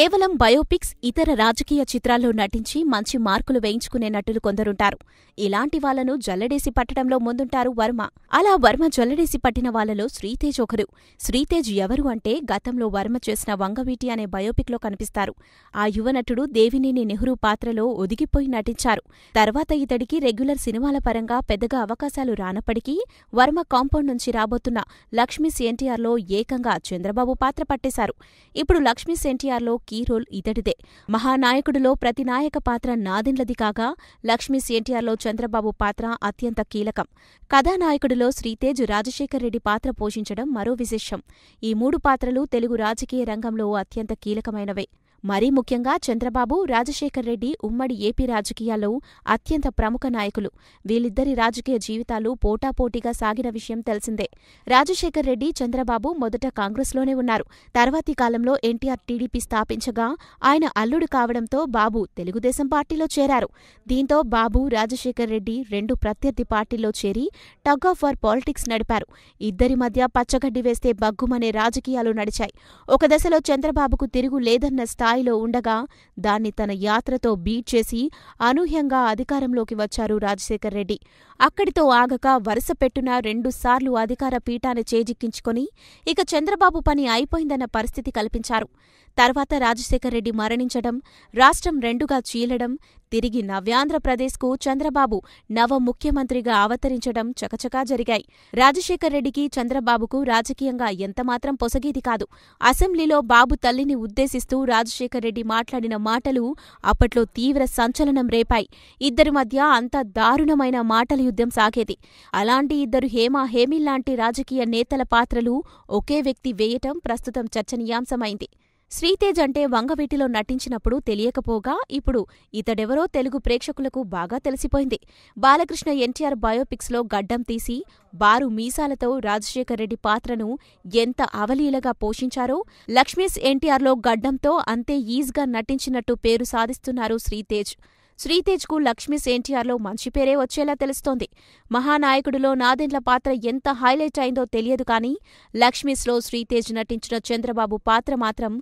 కేవలం బయోపిక్స్, ఇతర రాజకీయ చిత్రాల్లో నటించి మంచి మార్కులు వేయించుకునే నటులు కొందరుంటారు. ఇలాంటి వాళ్లను జల్లెడేసి పట్టడంలో ముందుంటారు వర్మ. అలా వర్మ జల్లెడేసి పట్టిన వాళ్లలో శ్రీతేజ్ ఒకరు. శ్రీతేజ్ ఎవరు అంటే గతంలో వర్మ చేసిన వంగవీటి అనే బయోపిక్లో కనిపిస్తారు. ఆ యువనటుడు దేవినేని నెహ్రూ పాత్రలో ఒదిగిపోయి నటించారు. తర్వాత ఇతడికి రెగ్యులర్ సినిమాల పరంగా పెద్దగా అవకాశాలు రానప్పటికీ వర్మ కాంపౌండ్ నుంచి రాబోతున్న లక్ష్మీస్ ఎన్టీఆర్లో ఏకంగా చంద్రబాబు పాత్ర పట్టేశారు. ఇప్పుడు లక్ష్మీస్ ఎన్టీఆర్లో కీ రోల్ ఇతడిదే. మహానాయకుడిలో ప్రతి నాయక పాత్ర నాదెండ్లది కాగా లక్ష్మీస్ ఎన్టీఆర్లో చంద్రబాబు పాత్ర అత్యంత కీలకం. కథానాయకుడిలో శ్రీతేజ్ రాజశేఖర్ రెడ్డి పాత్ర పోషించడం మరో విశేషం. ఈ మూడు పాత్రలు తెలుగు రాజకీయ రంగంలో అత్యంత కీలకమైనవే. మరీ ముఖ్యంగా చంద్రబాబు, రాజశేఖర్ రెడ్డి ఉమ్మడి ఏపీ రాజకీయాల్లో అత్యంత ప్రముఖ నాయకులు. వీళ్ళిద్దరి రాజకీయ జీవితాలు పోటాపోటీగా సాగిన విషయం తెలిసిందే. రాజశేఖర్ రెడ్డి, చంద్రబాబు మొదట కాంగ్రెస్లోనే ఉన్నారు. తర్వాతి కాలంలో ఎన్టీఆర్ టీడీపీ స్థాపించగా ఆయన అల్లుడు కావడంతో బాబు తెలుగుదేశం పార్టీలో చేరారు. దీంతో బాబు, రాజశేఖర్ రెడ్డి రెండు ప్రత్యర్థి పార్టీల్లో చేరి టగ్ ఆఫ్ వార్ పాలిటిక్స్ నడిపారు. ఇద్దరి మధ్య పచ్చగడ్డి వేస్తే బగ్గుమనే రాజకీయాలు నడిచాయి. ఒక దశలో చంద్రబాబుకు తిరుగు లేదన్న స్థాయిలో ఉండగా దాన్ని తన యాత్రతో బీట్ చేసి అనూహ్యంగా అధికారంలోకి వచ్చారు రాజశేఖర్ రెడ్డి. అక్కడితో ఆగక వరుసపెట్టున 2 సార్లు అధికార పీఠాన్ని చేజిక్కించుకొని ఇక చంద్రబాబు పని అయిపోయిందన్న పరిస్థితి కల్పించారు. తర్వాత రాజశేఖర్ రెడ్డి మరణించడం, రాష్ట్రం రెండుగా చీలడం, తిరిగి నవ్యాంధ్రప్రదేశ్కు చంద్రబాబు నవ ముఖ్యమంత్రిగా అవతరించడం చకచకా జరిగాయి. రాజశేఖర్ రెడ్డికి, చంద్రబాబుకు రాజకీయంగా ఎంతమాత్రం పొసగేది కాదు. అసెంబ్లీలో బాబు తల్లిని ఉద్దేశిస్తూ రాజశేఖర్ రెడ్డి మాట్లాడిన మాటలు అప్పట్లో తీవ్ర సంచలనం రేపాయి. ఇద్దరి మధ్య అంత దారుణమైన మాటల యుద్ధం సాగేది. అలాంటి ఇద్దరు హేమా హేమీల్లాంటి రాజకీయ నేతల పాత్రలు ఒకే వ్యక్తి వేయటం ప్రస్తుతం చర్చనీయాంశమైంది. శ్రీతేజ్ అంటే వంగవీటిలో నటించినప్పుడు తెలియకపోగా ఇప్పుడు ఇతడెవరో తెలుగు ప్రేక్షకులకు బాగా తెలిసిపోయింది. బాలకృష్ణ ఎన్టీఆర్ బయోపిక్స్లో గడ్డం తీసి బారు మీసాలతో రాజశేఖర్ రెడ్డి పాత్రను ఎంత అవలీలగా పోషించారో లక్ష్మీస్ ఎన్టీఆర్లో గడ్డంతో అంతే ఈజ్గా నటించినట్టు పేరు సాధిస్తున్నారు శ్రీతేజ్. శ్రీతేజ్కు లక్ష్మీస్ ఎన్టీఆర్లో మంచి పేరే వచ్చేలా తెలుస్తోంది. మహానాయకుడిలో నాదెండ్ల పాత్ర ఎంత హైలైట్ అయిందో తెలియదు కానీ లక్ష్మీస్లో శ్రీతేజ్ నటించిన చంద్రబాబు పాత్ర మాత్రం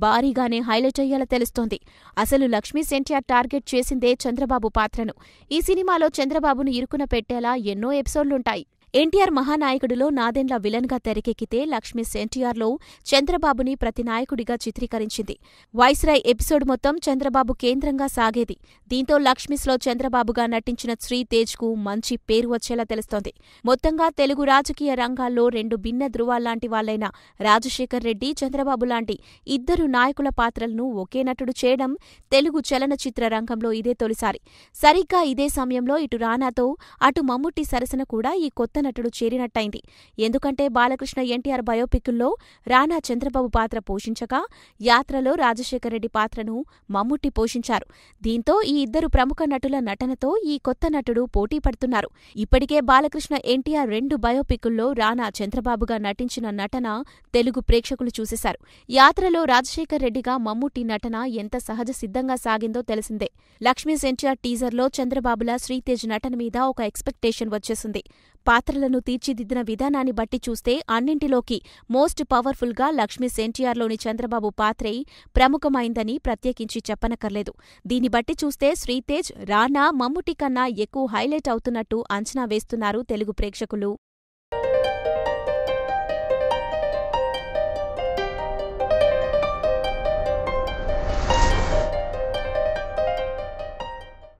భారీగానే హైలైట్ అయ్యేలా తెలుస్తోంది. అసలు లక్ష్మీస్ ఎన్టీఆర్ టార్గెట్ చేసిందే చంద్రబాబు పాత్రను. ఈ సినిమాలో చంద్రబాబును ఇరుకున పెట్టేలా ఎన్నో ఎపిసోడ్లుంటాయి. ఎన్టీఆర్ మహానాయకుడిలో నాదెండ్ల విలన్గా తెరకెక్కితే లక్ష్మీస్ ఎన్టీఆర్లో చంద్రబాబుని ప్రతి నాయకుడిగా చిత్రీకరించింది. వైస్రాయ్ ఎపిసోడ్ మొత్తం చంద్రబాబు కేంద్రంగా సాగేది. దీంతో లక్ష్మీస్లో చంద్రబాబుగా నటించిన శ్రీతేజ్కు మంచి పేరు వచ్చేలా తెలుస్తోంది. మొత్తంగా తెలుగు రాజకీయ రంగాల్లో 2 భిన్న ధృవాల్లాంటి వాళ్లైన రాజశేఖర్ రెడ్డి, చంద్రబాబు లాంటి ఇద్దరు నాయకుల పాత్రలను ఒకే నటుడు చేయడం తెలుగు చలనచిత్ర రంగంలో ఇదే తొలిసారి. సరిగ్గా ఇదే సమయంలో ఇటు రానాతో అటు మమ్ముట్టి సరసన కూడా ఈ కొత్త నటుడు చేరినట్టయింది. ఎందుకంటే బాలకృష్ణ ఎన్టీఆర్ బయోపిక్ల్లో రానా చంద్రబాబు పాత్ర పోషించగా యాత్రలో రాజశేఖర్ రెడ్డి పాత్రను మమ్ముట్టి పోషించారు. దీంతో ఈ ఇద్దరు ప్రముఖ నటుల నటనతో ఈ కొత్త నటుడు పోటీ పడుతున్నారు. ఇప్పటికే బాలకృష్ణ ఎన్టీఆర్ 2 బయోపిక్ల్లో రానా చంద్రబాబుగా నటించిన నటన తెలుగు ప్రేక్షకులు చూసేశారు. యాత్రలో రాజశేఖర్ రెడ్డిగా మమ్ముట్టి నటన ఎంత సహజ సిద్ధంగా సాగిందో తెలిసిందే. లక్ష్మీస్ ఎన్టీఆర్ టీజర్లో చంద్రబాబులా శ్రీతేజ్ నటన మీద ఒక ఎక్స్పెక్టేషన్ వచ్చేసింది. పాత్రలను తీర్చిదిద్దిన విధానాన్ని బట్టి చూస్తే అన్నింటిలోకి మోస్ట్ పవర్ఫుల్గా లక్ష్మీస్ ఎన్టీఆర్లోని చంద్రబాబు పాత్రే ప్రముఖమైందని ప్రత్యేకించి చెప్పనక్కర్లేదు. దీన్ని బట్టి చూస్తే శ్రీతేజ్, రానా, మమ్ముట్టి కన్నా ఎక్కువ హైలైట్ అవుతున్నట్టు అంచనా వేస్తున్నారు తెలుగు ప్రేక్షకులు.